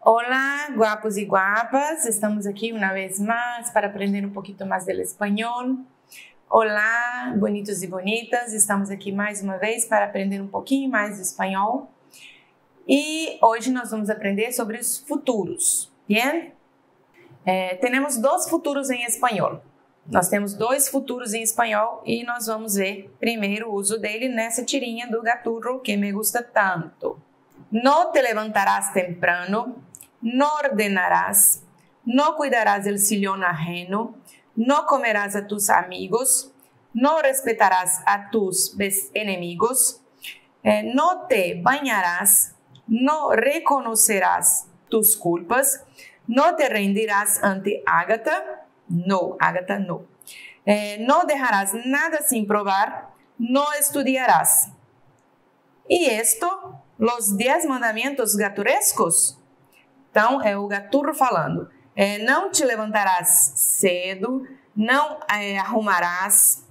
Hola, guapos y guapas. Estamos aquí una vez más para aprender un poquito más del español. Olá, bonitos e bonitas. Estamos aqui mais uma vez para aprender um pouquinho mais do espanhol. E hoje nós vamos aprender sobre os futuros. Bien? Temos dois futuros em espanhol. Nós temos dois futuros em espanhol e nós vamos ver primeiro o uso dele nessa tirinha do gaturro que me gusta tanto. No te levantarás temprano, no ordenarás, no cuidarás del sillón ajeno, no comerás a tus amigos, no respetarás a tus enemigos, no te bañarás, no reconocerás tus culpas, no te rendirás ante Ágata, no, Ágata no. No dejarás nada sin probar, no estudiarás. E esto, los 10 mandamentos gaturescos. Então, é o gaturro falando. Não te levantarás cedo, não arrumarás,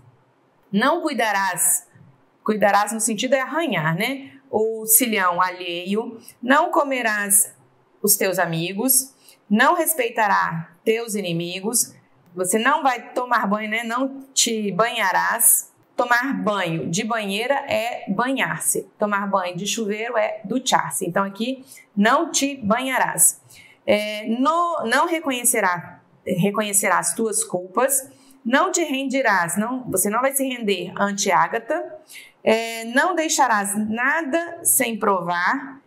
não cuidarás no sentido é arranhar, né? O silhão alheio, não comerás os teus amigos, não respeitará teus inimigos, você não vai tomar banho, né? Não te banharás. Tomar banho de banheira é banhar-se. Tomar banho de chuveiro é duchar-se. Então, aqui, não te banharás. Não reconhecerás tuas culpas. Não te rendirás. Você não vai se render ante Ágata. Não deixarás nada sem provar.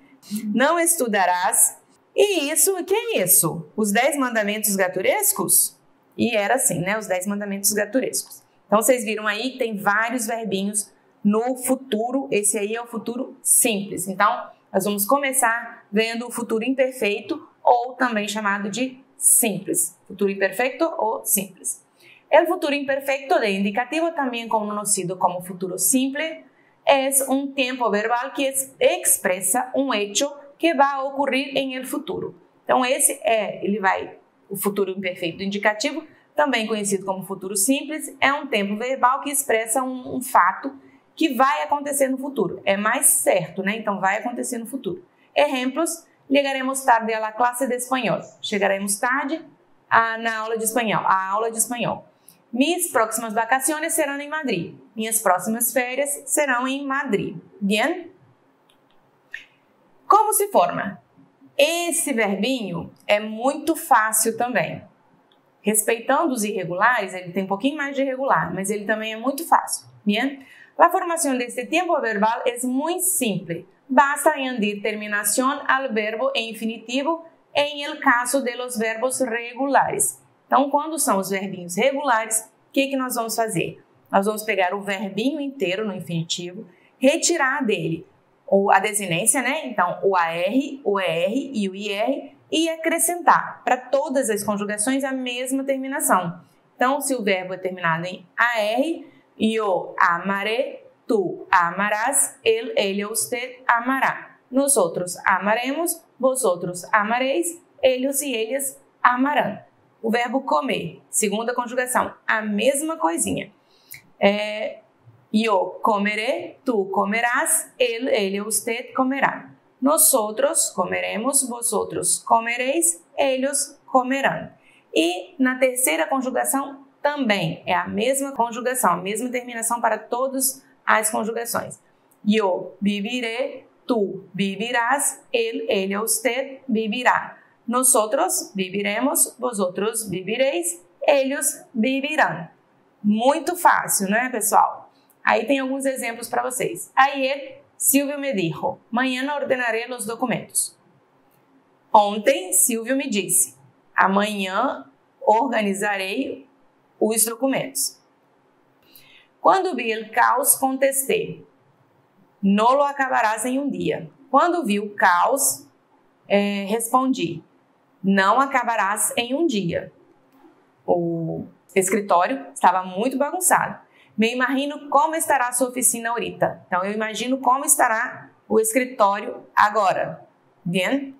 Não estudarás. E isso, o que é isso? Os 10 mandamentos gaturescos? E era assim, né? Os 10 mandamentos gaturescos. Então, vocês viram aí que tem vários verbinhos no futuro. Esse aí é o futuro simples. Então, nós vamos começar vendo o futuro imperfeito ou também chamado de simples. Futuro imperfeito ou simples. O futuro imperfecto de indicativo, também conocido como futuro simple, é um tempo verbal que expressa um hecho que vai ocorrer em el futuro. Então, o futuro imperfeito do indicativo, também conhecido como futuro simples, é um tempo verbal que expressa um fato que vai acontecer no futuro. É mais certo, né? Então, vai acontecer no futuro. Exemplos: llegaremos tarde a la clase de espanhol. Chegaremos tarde na aula de espanhol. A aula de espanhol. Mis próximas vacaciones serão em Madrid. Minhas próximas férias serão em Madrid. Bien? Como se forma? Esse verbinho é muito fácil também. Respeitando os irregulares, ele tem um pouquinho mais de irregular, mas ele também é muito fácil. Bien? La formación de este tiempo verbal es muy simple. Basta añadir terminación al verbo en infinitivo en el caso de los verbos regulares. Então, quando são os verbinhos regulares, o que nós vamos fazer? Nós vamos pegar o verbinho inteiro no infinitivo, retirar dele a desinência, né? Então, o AR, o ER e o IR, e acrescentar para todas as conjugações a mesma terminação. Então, se o verbo é terminado em AR, yo amaré, tú amarás, él, ella, usted amará. Nosotros amaremos, vosotros amareis, ellos e ellas amarão. O verbo comer, segunda conjugação, a mesma coisinha. Yo comeré, tú comerás, él, ella, usted comerá. Nosotros comeremos, vosotros comereis, ellos comerão. E na terceira conjugação também é a mesma conjugação, a mesma terminação para todas as conjugações. Yo viviré, tú vivirás, él, ella, usted vivirá. Nosotros viviremos, vosotros vivireis, ellos vivirão. Muito fácil, né, pessoal? Aí tem alguns exemplos para vocês. Ayer, Silvio me dijo, mañana ordenaré los documentos. Ontem, Silvio me disse, amanhã organizarei os documentos. Quando vi el caos, contestei, no lo acabarás em um dia. Quando vi o caos, respondi, não acabarás em um dia. O escritório estava muito bagunçado. Me imagino como estará sua oficina ahorita. Então, eu imagino como estará o escritório agora. Bien?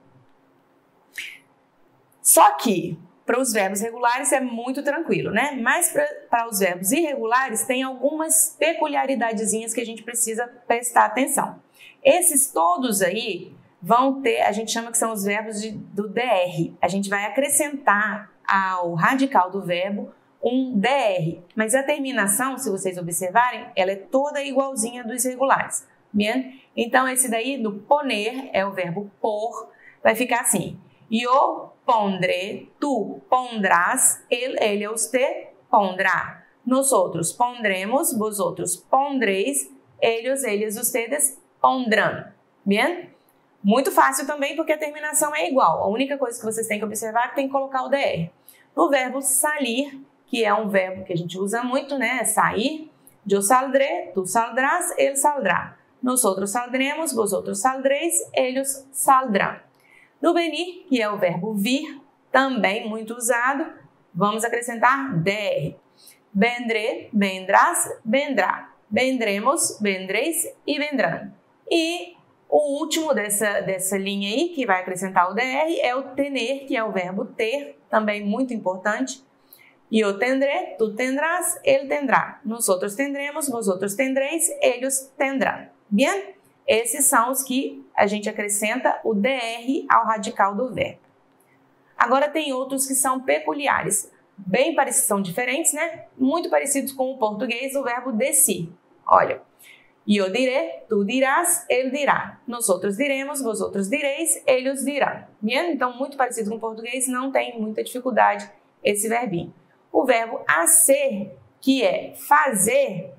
Só que, para os verbos regulares é muito tranquilo, né? Mas para os verbos irregulares tem algumas peculiaridadezinhas que a gente precisa prestar atenção. Esses todos aí vão ter, a gente chama que são os verbos do DR. A gente vai acrescentar ao radical do verbo um DR. Mas a terminação, se vocês observarem, ela é toda igualzinha dos regulares. Bem? Então, esse daí do poner é o verbo por, vai ficar assim. Yo pondré, tu pondrás, ele, usted pondrá. Nosotros pondremos, vosotros pondréis, ellos, ustedes pondrán. Bem? Muito fácil também porque a terminação é igual. A única coisa que vocês têm que observar é que tem que colocar o DR. No verbo salir, que é um verbo que a gente usa muito, né? Sair. Yo saldré, tu saldrás, él saldrá. Nosotros saldremos, vosotros saldréis, ellos saldrán. No venir, que é o verbo vir, também muito usado, vamos acrescentar DR. Vendré, vendrás, vendrá. Vendremos, vendréis e vendrão. E o último dessa linha aí, que vai acrescentar o DR, é o tener, que é o verbo ter, também muito importante. Yo tendré, tu tendrás, él tendrá. Nosotros tendremos, vosotros tendréis, ellos tendrán. Bem? Esses são os que a gente acrescenta o DR ao radical do verbo. Agora tem outros que são peculiares. Bem parecidos, são diferentes, né? Muito parecidos com o português, o verbo decir. Olha. Yo diré, tu dirás, él dirá. Nosotros diremos, vosotros diréis, ellos dirán. Bem? Então, muito parecido com o português, não tem muita dificuldade esse verbinho. O verbo hacer, que é fazer,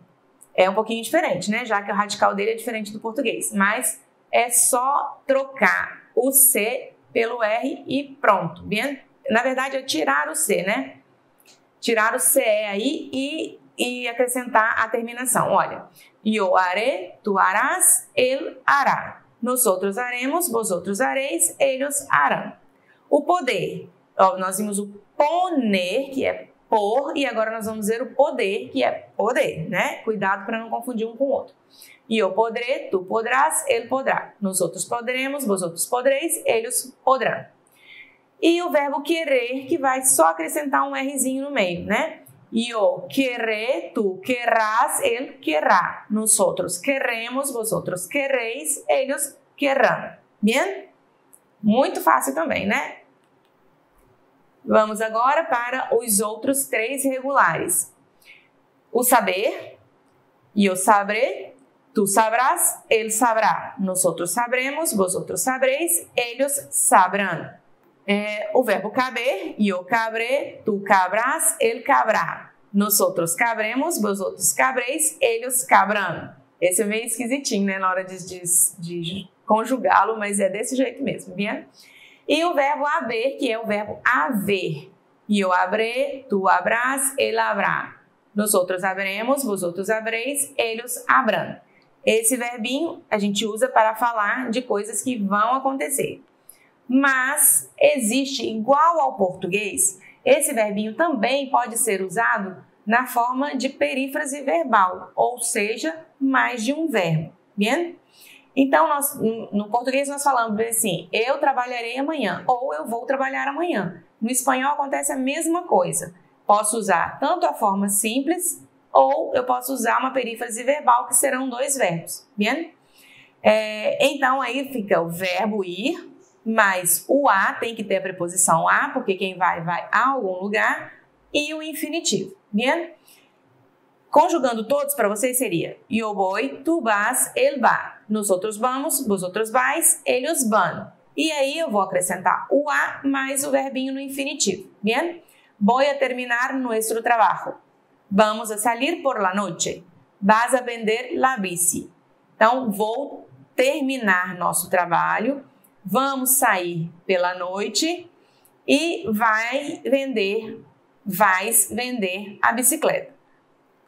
é um pouquinho diferente, né? Já que o radical dele é diferente do português. Mas é só trocar o C pelo R e pronto. Bem? Na verdade, é tirar o C, né? Tirar o CE aí e acrescentar a terminação. Olha. Yo haré, tu harás, él hará. Nosotros haremos, vosotros haréis, ellos harán. O poder. Ó, nós vimos o poner, que é por, e agora nós vamos ver o poder, que é poder, né? Cuidado para não confundir um com o outro. Yo podré, tu podrás, él podrá. Nosotros podremos, vosotros podréis, ellos podrán. E o verbo querer, que vai só acrescentar um Rzinho no meio, né? Yo querré, tu querrás, él querrá. Nosotros querremos, vosotros querréis, ellos querrán. Bem? Muito fácil também, né? Vamos agora para os outros três regulares. O saber, yo sabré, tu sabrás, él sabrá. Nosotros sabremos, vosotros sabréis, ellos sabrán. O verbo caber, yo cabré, tu cabrás, él cabrá. Nosotros cabremos, vosotros cabréis, ellos cabrán. Esse é meio esquisitinho, né, na hora de conjugá-lo, mas é desse jeito mesmo, bem? E o verbo haver, que é o verbo haver. Yo habré, tu habrás, él habrá. Nosotros habremos, vosotros habréis, ellos habrán. Esse verbinho a gente usa para falar de coisas que vão acontecer. Mas existe, igual ao português, esse verbinho também pode ser usado na forma de perífrase verbal, ou seja, mais de um verbo, bem? Então, no português nós falamos assim, eu trabalharei amanhã, ou eu vou trabalhar amanhã. No espanhol acontece a mesma coisa. Posso usar tanto a forma simples, ou eu posso usar uma perífrase verbal, que serão dois verbos, bem? Então, aí fica o verbo ir, mas o a tem que ter a preposição a, porque quem vai a algum lugar, e o infinitivo, bem? Conjugando todos para vocês seria yo voy, tu vas, él va. Nosotros vamos, vosotros vais, ellos van. E aí eu vou acrescentar o a mais o verbinho no infinitivo, bem? Voy a terminar nuestro trabajo. Vamos a salir por la noche. Vas a vender la bici. Então, vou terminar nosso trabalho. Vamos sair pela noite e vais vender a bicicleta.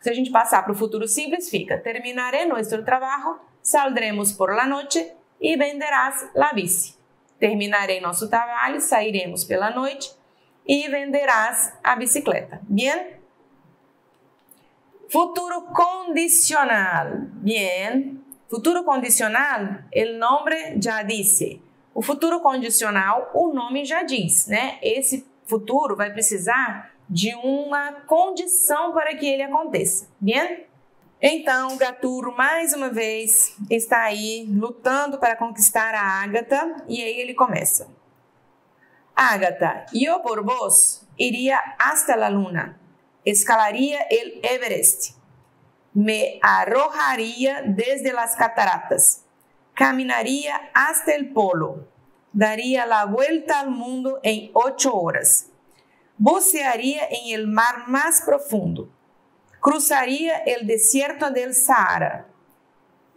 Se a gente passar para o futuro simples, fica terminaré nuestro trabajo, saldremos por la noche e venderás la bici. Terminarei nosso trabalho, sairemos pela noite e venderás a bicicleta. Bien? Futuro condicional. Bien. Futuro condicional, el nombre ya dice. O futuro condicional, o nome já diz, né? Esse futuro vai precisar de uma condição para que ele aconteça, bem? Então, o Gaturro, mais uma vez, está aí lutando para conquistar a Ágata, e aí ele começa. Ágata, eu por vos iria hasta la luna, escalaria el Everest, me arrojaria desde las cataratas, caminaria hasta el polo, daría la vuelta al mundo en 8 horas, bucearía en el mar más profundo, cruzaría el desierto del Sahara.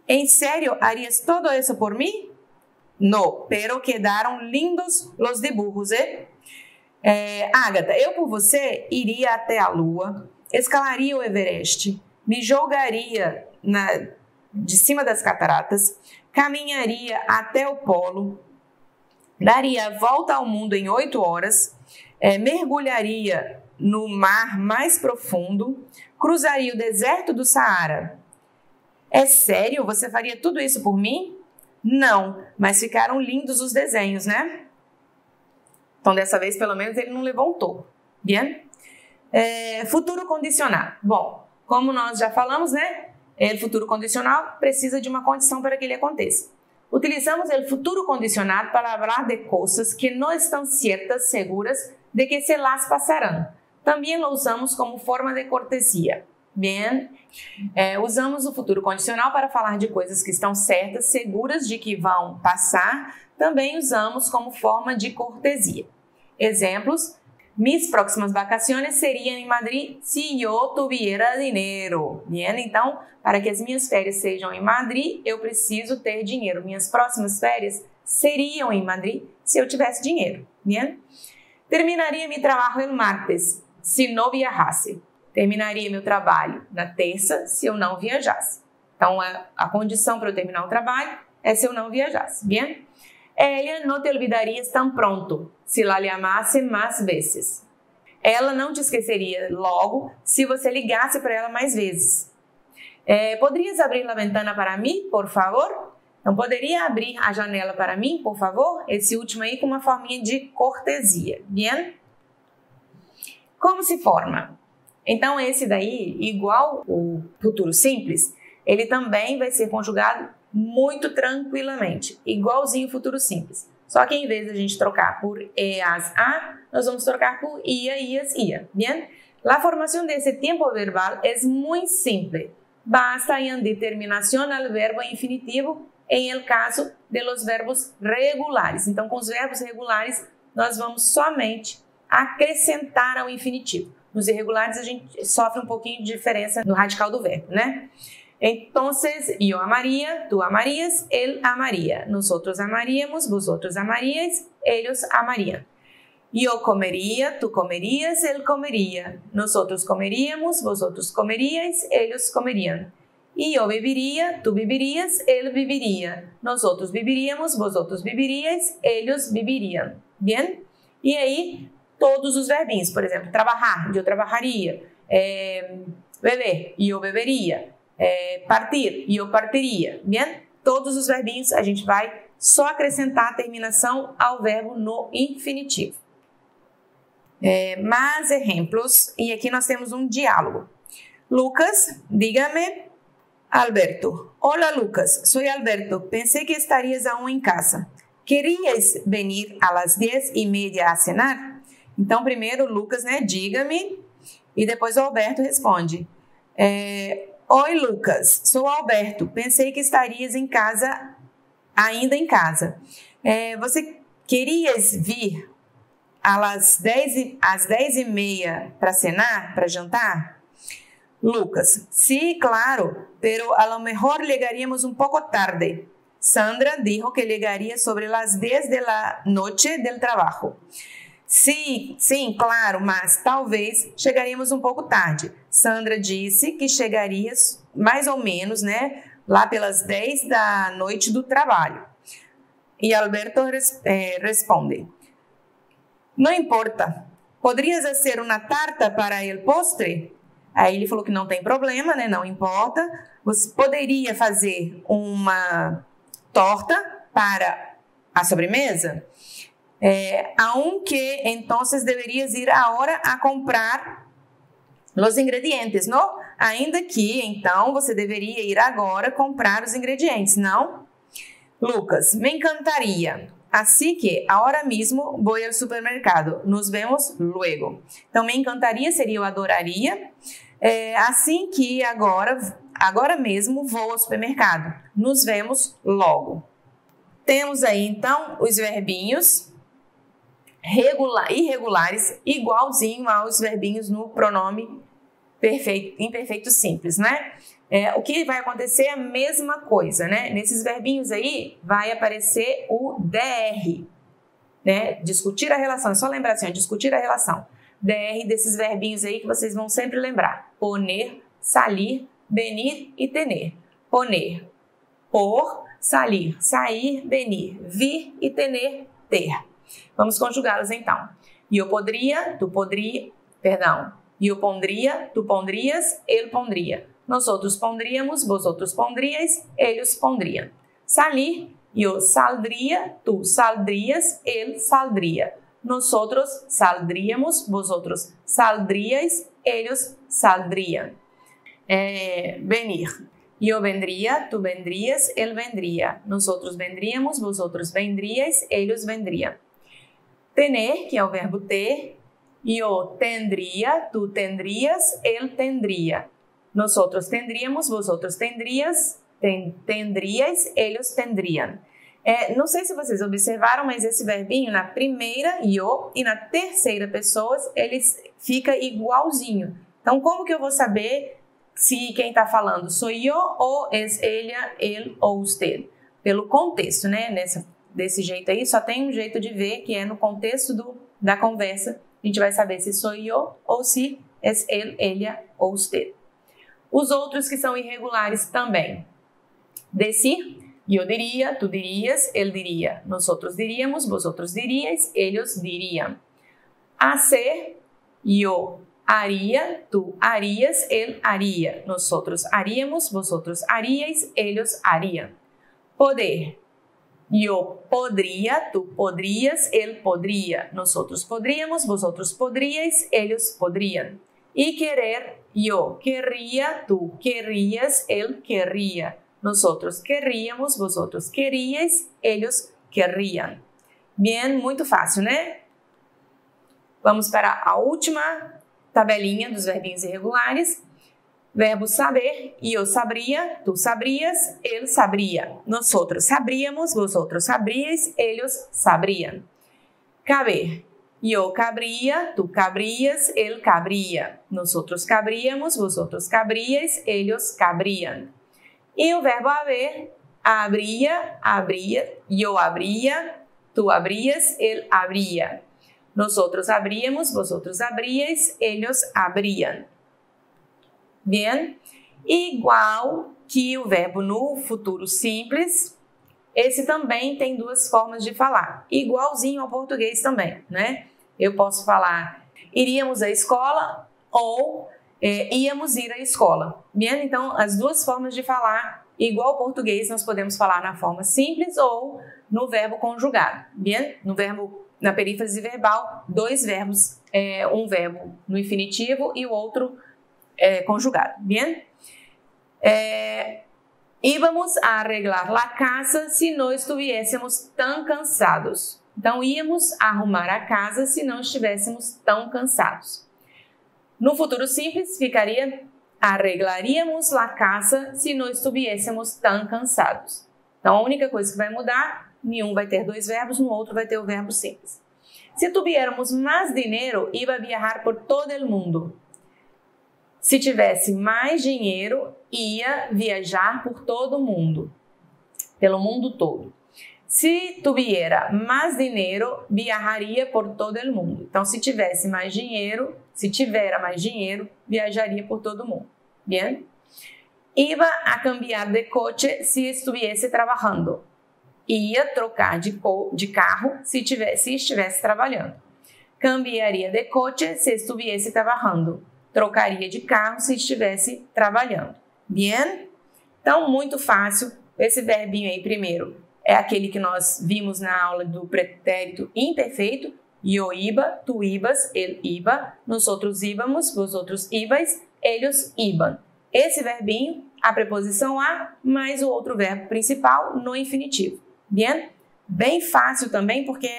¿En serio harías todo eso por mí? No, pero quedaron lindos los dibujos, Ágata, eu por você iria até a Lua, escalaria o Everest, me jogaria de cima das cataratas, caminharia até o polo, daria a volta ao mundo em 8 horas, mergulharia no mar mais profundo, cruzaria o deserto do Saara. É sério? Você faria tudo isso por mim? Não, mas ficaram lindos os desenhos, né? Então, dessa vez, pelo menos, ele não levou um toco. Bien? Futuro condicional. Bom, como nós já falamos, né? O futuro condicional precisa de uma condição para que ele aconteça. Utilizamos o futuro condicional para falar de coisas que não estão certas, seguras, de que se las passarão. Também lo usamos como forma de cortesia. Bien? Usamos o futuro condicional para falar de coisas que estão certas, seguras de que vão passar. Também usamos como forma de cortesia. Exemplos: mis próximas vacaciones seriam em Madrid se eu tuviera dinheiro. Bien? Então, para que as minhas férias sejam em Madrid, eu preciso ter dinheiro. Minhas próximas férias seriam em Madrid se eu tivesse dinheiro. Bien? Terminaria meu trabalho el martes se não viajasse. Terminaria meu trabalho na terça se eu não viajasse. Então, a condição para eu terminar o trabalho é se eu não viajasse. Bien? Ela não te olvidarias tão pronto se la llamasse mais vezes. Ela não te esqueceria logo se você ligasse para ela mais vezes. Poderias abrir a ventana para mim, por favor? Então, poderia abrir a janela para mim, por favor? Esse último aí com uma forminha de cortesia. Bien? Como se forma? Então, esse daí, igual o futuro simples, ele também vai ser conjugado muito tranquilamente, igualzinho o futuro simples. Só que em vez de a gente trocar por eas, a, nós vamos trocar por ia, ias, ia. Bien? La formación de ese tiempo verbal es muy simple. Basta añadir terminación al verbo infinitivo en el caso de los verbos regulares. Então, com os verbos regulares, nós vamos somente acrescentar ao infinitivo. Nos irregulares, a gente sofre um pouquinho de diferença no radical do verbo, né? Entonces, yo amaría, tú amarías, él amaría. Nosotros amaríamos, vosotros amaríais, ellos amarían. Yo comería, tú comerías, él comería. Nosotros comeríamos, vosotros comeríais, ellos comerían. Y yo viviría, tú vivirías, él viviría. Nosotros viviríamos, vosotros viviríais, ellos vivirían. Bien? E aí, todos os verbinhos. Por exemplo, trabalhar, eu trabalharia. Beber, eu beberia. Partir, e eu partiria. Bien? Todos os verbinhos a gente vai só acrescentar a terminação ao verbo no infinitivo. Mais exemplos, e aqui nós temos um diálogo. Lucas, dígame, Alberto. Hola Lucas, soy Alberto. Pensé que estarías aún en casa. ¿Querías venir a las 10:30 a cenar? Então, primeiro, Lucas, né, diga-me, e depois o Alberto responde. Oi, Lucas, sou Alberto. Pensei que estarias em casa, ainda em casa. Você querias vir às 10:30 para cenar, para jantar? Lucas, sí, claro, pero a lo mejor llegaríamos un poco tarde. Sandra dijo que llegaría sobre las 10 de la noche del trabajo. Sim, claro, mas talvez chegaríamos um pouco tarde. Sandra disse que chegaria mais ou menos, né, lá pelas 10 da noite do trabalho. E Alberto responde: Não importa, poderias fazer uma tarta para el postre? Aí ele falou que não tem problema, né, não importa. Você poderia fazer uma torta para a sobremesa? Aunque entonces deberías ir ahora a comprar los ingredientes, ¿no? Ainda que, então, você deveria ir agora comprar os ingredientes, não? Lucas, me encantaria. Assim que, agora mesmo, vou ao supermercado. Nos vemos luego. Então, me encantaria seria eu adoraria. Assim que, agora mesmo, vou ao supermercado. Nos vemos logo. Temos aí, então, os verbinhos irregulares, igualzinho aos verbinhos no pronome imperfeito simples, né? O que vai acontecer é a mesma coisa, né? Nesses verbinhos aí vai aparecer o DR, né? Discutir a relação, é só lembrar assim, discutir a relação. DR desses verbinhos aí que vocês vão sempre lembrar. Poner, salir, venir e tener. Poner, por, salir, sair, venir, vir e tener, ter. Vamos conjugá-los então. Eu poderia, tu podria, perdão. Eu pondria, tu pondrias, ele pondria. Nós outros pondríamos, vosotros pondríeis, eles pondriam. Salir, eu saldria, tu saldrias, ele saldria. Nós outros saldríamos, vosotros saldríeis, eles saldriam. Venir. Eu vendria, tu vendrias, ele vendria. Nós outros vendríamos, vosotros vendríeis, eles vendriam. Tener, que é o verbo ter. Eu tendria, tu tendrias, ele tendria. Nós outros tendríamos, vosotros tendrias, tendríais, eles tendriam. Não sei se vocês observaram, mas esse verbinho na primeira, eu, e na terceira pessoa, ele fica igualzinho. Então, como que eu vou saber se quem está falando sou eu ou es ella, ele ou usted? Pelo contexto, né? Desse jeito aí, só tem um jeito de ver, que é no contexto da conversa. A gente vai saber se sou eu ou se es ele, ella ou usted. Os outros que são irregulares também. Decir, eu diria, tu dirias, ele diria. Nós outros diríamos, vosotros diríeis, eles diriam. Hacer, eu haria, tu harias, ele haria. Nós outros haríamos, vosotros haríeis, eles hariam. Poder, eu podria, tu podrias, ele podria. Nós outros podríamos, vosotros podríeis, eles podriam. E querer, eu querria, tu querrias, ele querria. Nós outros querríamos, vosotros queríeis, eles querriam. Bem, muito fácil, né? Vamos para a última tabelinha dos verbinhos irregulares. Verbo saber, eu sabria, tu sabrias, ele sabria. Nós outros sabríamos, vosotros sabríeis, eles sabriam. Caber, eu cabria, tu cabrias, ele cabria. Nós outros cabríamos, vosotros cabríeis, eles cabriam. E o verbo haver, abria, eu abria, tu abrias, ele abria. Nós outros abríamos, vosotros abríeis, eles abriam. Bem? Igual que o verbo no futuro simples, esse também tem duas formas de falar. Igualzinho ao português também, né? Eu posso falar iríamos à escola ou íamos ir à escola. Bem? Então, as duas formas de falar igual ao português, nós podemos falar na forma simples ou no verbo conjugado. Bem? Na perífrase verbal, dois verbos, um verbo no infinitivo e o outro conjugado. Bem? Íbamos a arreglar la casa se não estivéssemos tão cansados. Então, íamos arrumar a casa se não estivéssemos tão cansados. No futuro simples, ficaria arreglaríamos la casa se não estivéssemos tão cansados. Então, a única coisa que vai mudar, em um vai ter dois verbos, no outro vai ter o verbo simples. Se tuviéramos mais dinheiro, iba a viajar por todo o mundo. Se tivesse mais dinheiro, ia viajar por todo o mundo, pelo mundo todo. Se tuviera mais dinheiro, viajaria por todo o mundo. Então, se tivesse mais dinheiro, se tivera mais dinheiro, viajaria por todo o mundo. Bem? Iba a cambiar de coche se estivesse trabalhando. Ia trocar de carro se estivesse trabalhando. Cambiaria de coche se estivesse trabalhando. Trocaria de carro se estivesse trabalhando. Bem? Então, muito fácil. Esse verbinho aí, primeiro, é aquele que nós vimos na aula do pretérito imperfeito. Eu iba, tu ibas, ele iba, nós outros íbamos, vosotros ibais, eles iban. esse verbinho, a preposição a, mais o outro verbo principal no infinitivo. Bien? Bem fácil também, porque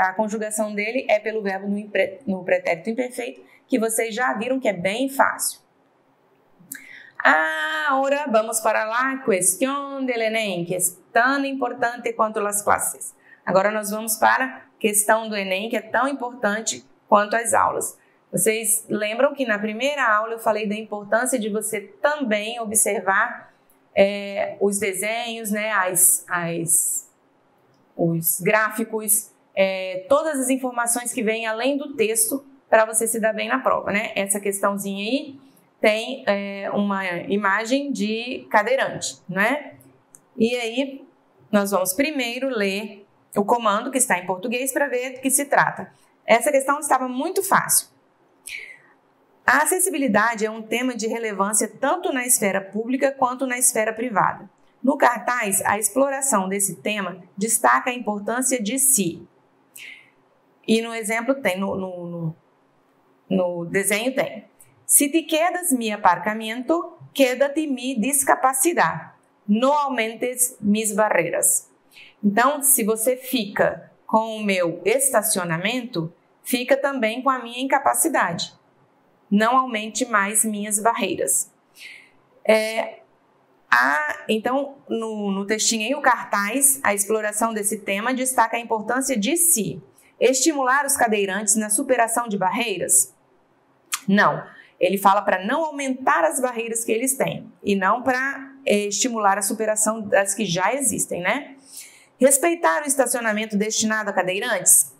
a conjugação dele é pelo verbo no pretérito imperfeito, que vocês já viram que é bem fácil. Agora vamos para a questão del Enem, que é tão importante quanto as classes. Agora nós vamos para a questão do Enem, que é tão importante quanto as aulas. Vocês lembram que na primeira aula eu falei da importância de você também observar os desenhos, né, os gráficos, todas as informações que vêm além do texto para você se dar bem na prova, né? Essa questãozinha aí tem uma imagem de cadeirante, né? E aí nós vamos primeiro ler o comando que está em português para ver do que se trata. Essa questão estava muito fácil. A acessibilidade é um tema de relevância tanto na esfera pública quanto na esfera privada. No cartaz, a exploração desse tema destaca a importância de si. E no exemplo tem, no desenho tem. Se te quedas mi aparcamento, quédate mi discapacidade. Não aumentes mis barreiras. Então, se você fica com o meu estacionamento, fica também com a minha incapacidade. Não aumente mais minhas barreiras. Então, no textinho aí, o cartaz, a exploração desse tema destaca a importância de si. Estimular os cadeirantes na superação de barreiras? Não. Ele fala para não aumentar as barreiras que eles têm e não para estimular a superação das que já existem, né? Respeitar o estacionamento destinado a cadeirantes?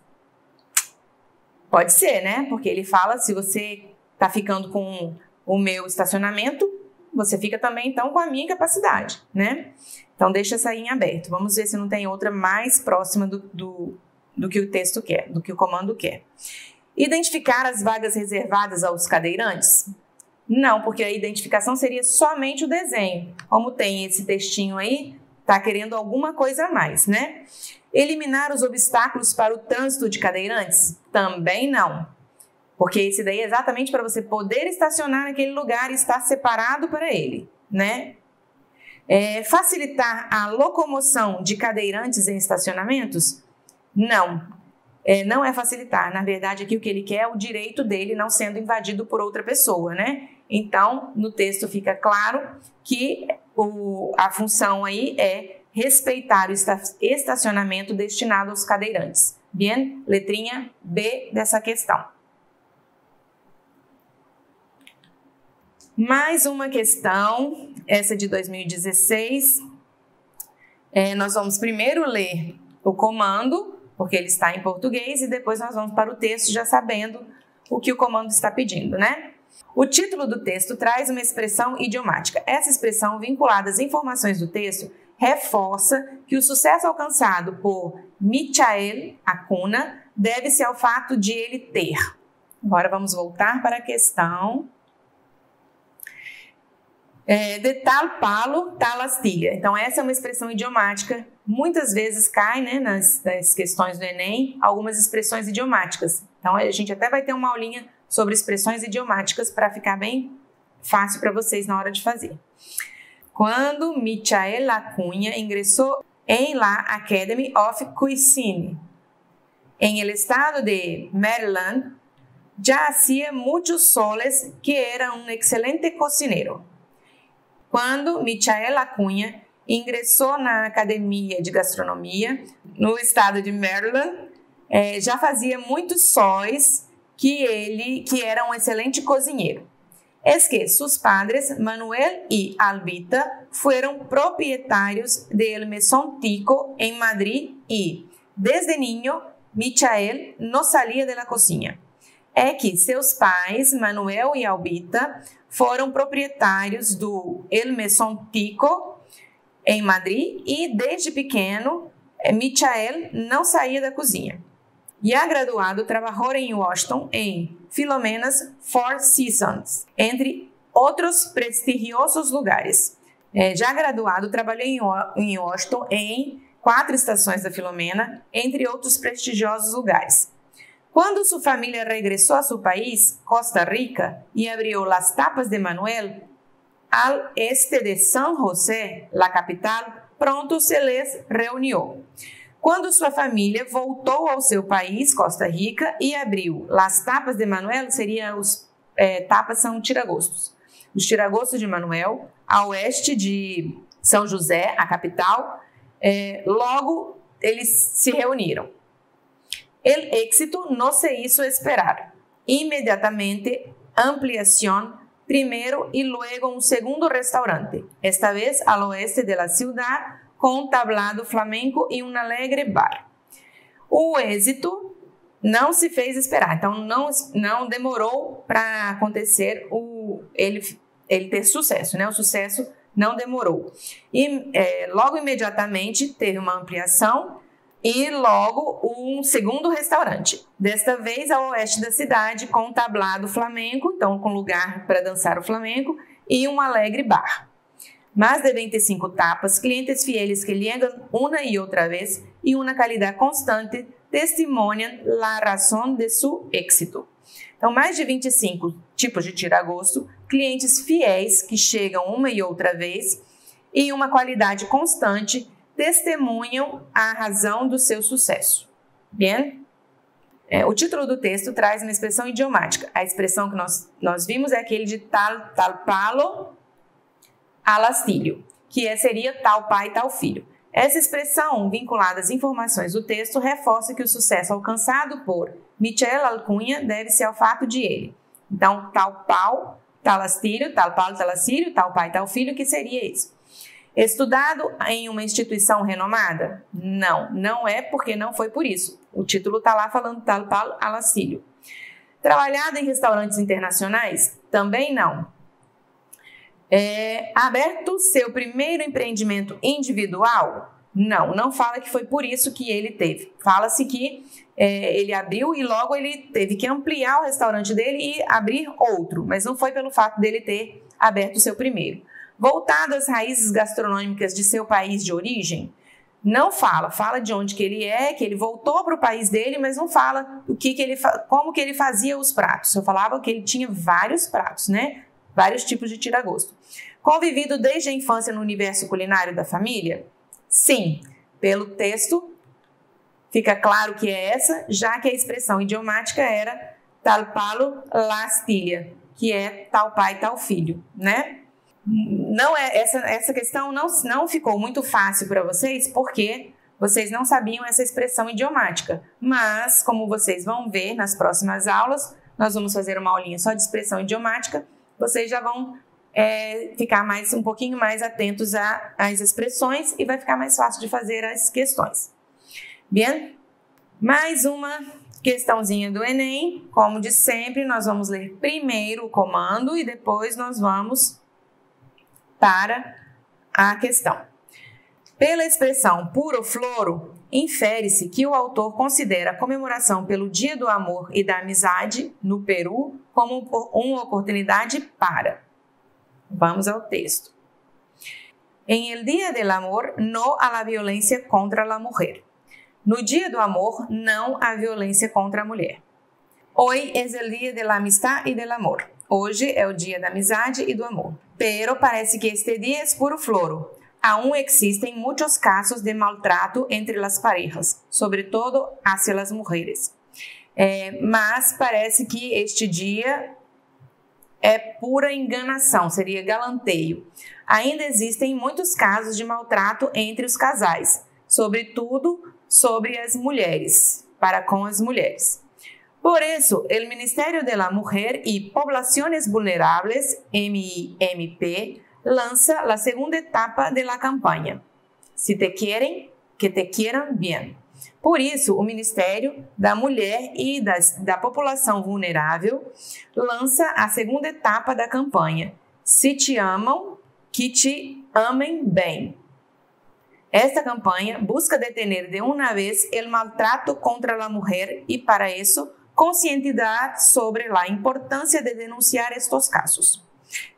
Pode ser, né? Porque ele fala, se você está ficando com o meu estacionamento, você fica também, então, com a minha incapacidade, né? Então, deixa essa aí em aberto. Vamos ver se não tem outra mais próxima do que o texto quer, do que o comando quer. Identificar as vagas reservadas aos cadeirantes? Não, porque a identificação seria somente o desenho. Como tem esse textinho aí, está querendo alguma coisa a mais, né? Eliminar os obstáculos para o trânsito de cadeirantes? Também não. Porque esse daí é exatamente para você poder estacionar naquele lugar e estar separado para ele, né? Facilitar a locomoção de cadeirantes em estacionamentos? Não. Não é facilitar. Na verdade, aqui o que ele quer é o direito dele não sendo invadido por outra pessoa, né? Então, no texto fica claro que a função aí é respeitar o estacionamento destinado aos cadeirantes. Bien? Letrinha B dessa questão. Mais uma questão, essa de 2016. Nós vamos primeiro ler o comando, porque ele está em português, e depois nós vamos para o texto já sabendo o que o comando está pedindo, né? O título do texto traz uma expressão idiomática. Essa expressão, vinculada às informações do texto, reforça que o sucesso alcançado por Michael Acuna deve-se ao fato de ele ter. Agora vamos voltar para a questão. De tal palo, tal astilha. Então, essa é uma expressão idiomática. Muitas vezes cai, né, nas questões do Enem, algumas expressões idiomáticas. Então, a gente até vai ter uma aulinha sobre expressões idiomáticas para ficar bem fácil para vocês na hora de fazer. Quando Michael Acuna ingressou em la Academy of Cuisine, em el estado de Maryland, já hacía muchos soles que era um excelente cocinero. Quando Michael Acuna ingressou na Academia de Gastronomia, no estado de Maryland, já fazia muitos sóis que era um excelente cozinheiro. Es que sus padres, Manuel y Albita, fueron propietarios del Mesón Tico en Madrid y, desde niño, Michael no salía de la cocina. É que seus pais, Manuel e Albita, foram proprietários do El Mesón Tico em Madrid e, desde pequeno, Michael não saía da cozinha. Já graduado, trabalhou em Washington em Filomena's Four Seasons, entre outros prestigiosos lugares. Já graduado, trabalhou em Washington em 4 estações da Filomena, entre outros prestigiosos lugares. Quando sua família regressou a seu país, Costa Rica, e abriu as tapas de Manuel, al este de San José, la capital, pronto se les reuniu. Quando sua família voltou ao seu país, Costa Rica, e abriu as tapas de Manuel, tapas são tiragostos. Os tiragostos de Manuel, a oeste de São José, a capital, logo eles se reuniram. El éxito no se hizo esperar. Imediatamente, ampliación, primero y luego un segundo restaurante, esta vez al oeste de la ciudad, com tablado flamenco e um alegre bar. O êxito não se fez esperar, então não demorou para acontecer ele ter sucesso, né? O sucesso não demorou. E logo imediatamente teve uma ampliação e logo um segundo restaurante, desta vez ao oeste da cidade, com tablado flamenco, então com lugar para dançar o flamenco, e um alegre bar. Más de 25 tapas, clientes fieles que llegan una y otra vez y una calidad constante testimonian la razón de su éxito. Então, mais de 25 tipos de tiragosto, clientes fiéis que chegam uma e outra vez e uma qualidade constante testemunham a razão do seu sucesso. Bien? O título do texto traz uma expressão idiomática. A expressão que nós vimos é aquele de tal palo al astillo, que seria tal pai, tal filho. Essa expressão, vinculada às informações do texto, reforça que o sucesso alcançado por Michel Alcunha deve-se ao fato de ele. Então, tal pau, tal astillo, tal pau, tal astillo, tal pai, tal filho, que seria isso. Estudado em uma instituição renomada? Não é porque não foi por isso. O título está lá falando tal pau al astillo. Trabalhado em restaurantes internacionais? Também não. Aberto seu primeiro empreendimento individual? Não fala que foi por isso que ele teve. Fala-se que ele abriu e logo ele teve que ampliar o restaurante dele e abrir outro, mas não foi pelo fato dele ter aberto o seu primeiro. Voltado às raízes gastronômicas de seu país de origem? Não fala de onde que ele voltou para o país dele, mas não fala como que ele fazia os pratos. Eu falava que ele tinha vários pratos, né? Vários tipos de tiragosto. Convivido desde a infância no universo culinário da família? Sim, pelo texto fica claro que é essa, já que a expressão idiomática era tal palo la astilla, que é tal pai, tal filho, né? Não essa questão não ficou muito fácil para vocês, porque vocês não sabiam essa expressão idiomática. Mas, como vocês vão ver nas próximas aulas, nós vamos fazer uma aulinha só de expressão idiomática, vocês já vão ficar um pouquinho mais atentos às expressões e vai ficar mais fácil de fazer as questões. Bien? Mais uma questãozinha do Enem. Como de sempre, nós vamos ler primeiro o comando e depois nós vamos para a questão. Pela expressão puro floro, infere-se que o autor considera a comemoração pelo Dia do Amor e da Amizade no Peru como uma oportunidade para. Vamos ao texto. En el Día del Amor, no a la violência contra la mujer. No Dia do Amor, não a violência contra a mulher. Hoy es el Día de la Amistad y del Amor. Hoje é o dia da amizade e do amor. Pero parece que este día es puro floro. Aún existen muchos casos de maltrato entre las parejas, sobre todo hacia las mujeres. Mas parece que este dia é pura enganação, seria galanteio. Ainda existem muitos casos de maltrato entre os casais, sobretudo sobre as mulheres, para com as mulheres. Por isso, o Ministério de la Mujer y Poblaciones Vulnerables, MIMP, lança a segunda etapa da campanha. Se te querem, que te quieran bien. Por isso, o Ministério da Mulher e da População Vulnerável lança a segunda etapa da campanha. Se te amam, que te amem bem. Esta campanha busca detener de uma vez o maltrato contra a mulher e, para isso, conscientizar sobre a importância de denunciar estes casos.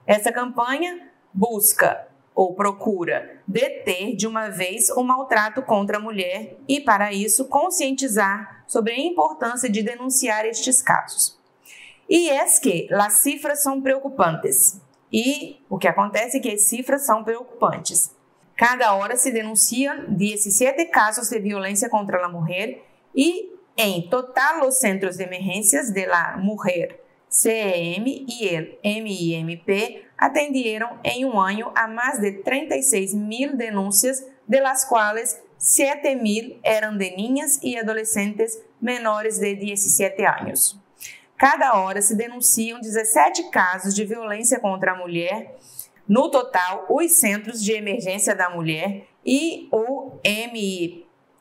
Esta campanha busca ou procura deter de uma vez o maltrato contra a mulher e, para isso, conscientizar sobre a importância de denunciar estes casos. E é que as cifras são preocupantes. E o que acontece é que as cifras são preocupantes. Cada hora se denunciam 17 casos de violência contra a mulher e, em total, os centros de emergências de la mujer, CEM e el MIMP atenderam em um ano a mais de 36.000 denúncias, de las quais 7.000 eram de niñas e adolescentes menores de 17 anos. Cada hora se denunciam 17 casos de violência contra a mulher. No total, os Centros de Emergência da Mulher e o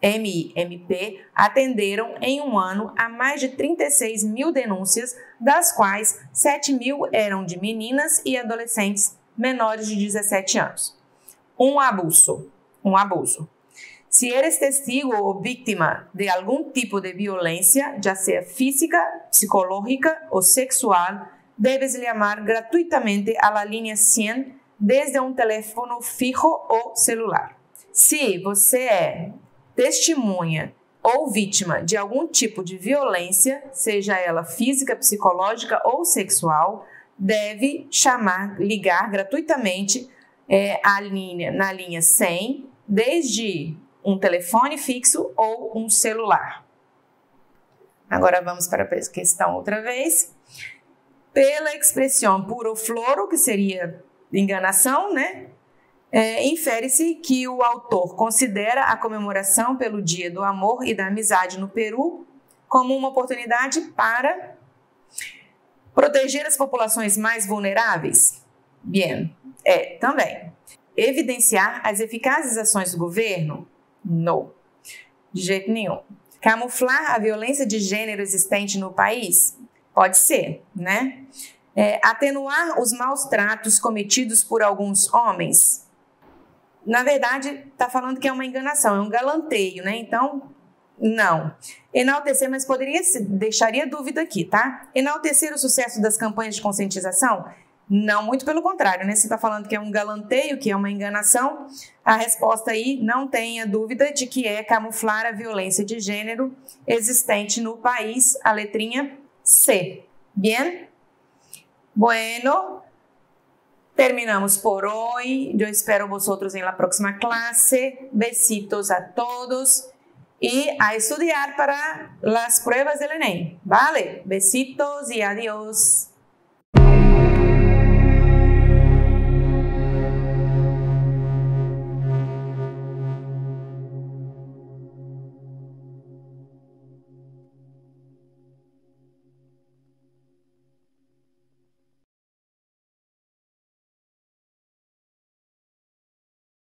MIMP atenderam em um ano a mais de 36.000 denúncias, das quais 7.000 eram de meninas e adolescentes menores de 17 anos. Um abuso. Se eres testigo ou vítima de algum tipo de violência, já seja física, psicológica ou sexual, deves chamar gratuitamente a la linha 100 desde um telefone fijo ou celular. Se você é testemunha ou vítima de algum tipo de violência, seja ela física, psicológica ou sexual, deve ligar gratuitamente na linha 100, desde um telefone fixo ou um celular. Agora vamos para a questão outra vez. Pela expressão puro floro, que seria enganação, né? Infere-se que o autor considera a comemoração pelo Dia do Amor e da Amizade no Peru como uma oportunidade para proteger as populações mais vulneráveis. Bien, também. Evidenciar as eficazes ações do governo? Não, de jeito nenhum. Camuflar a violência de gênero existente no país? Pode ser, né? Atenuar os maus tratos cometidos por alguns homens? Na verdade, está falando que é uma enganação, é um galanteio, né? Então, não. Enaltecer, mas deixaria dúvida aqui, tá? Enaltecer o sucesso das campanhas de conscientização? Não, muito pelo contrário, né? Você está falando que é um galanteio, que é uma enganação, a resposta aí, não tenha dúvida de que é camuflar a violência de gênero existente no país, a letrinha C. Bien? Bueno, terminamos por hoy. Eu espero vosotros en la próxima clase. Besitos a todos y a estudiar para las pruebas del ENEM. Vale? Besitos y adiós.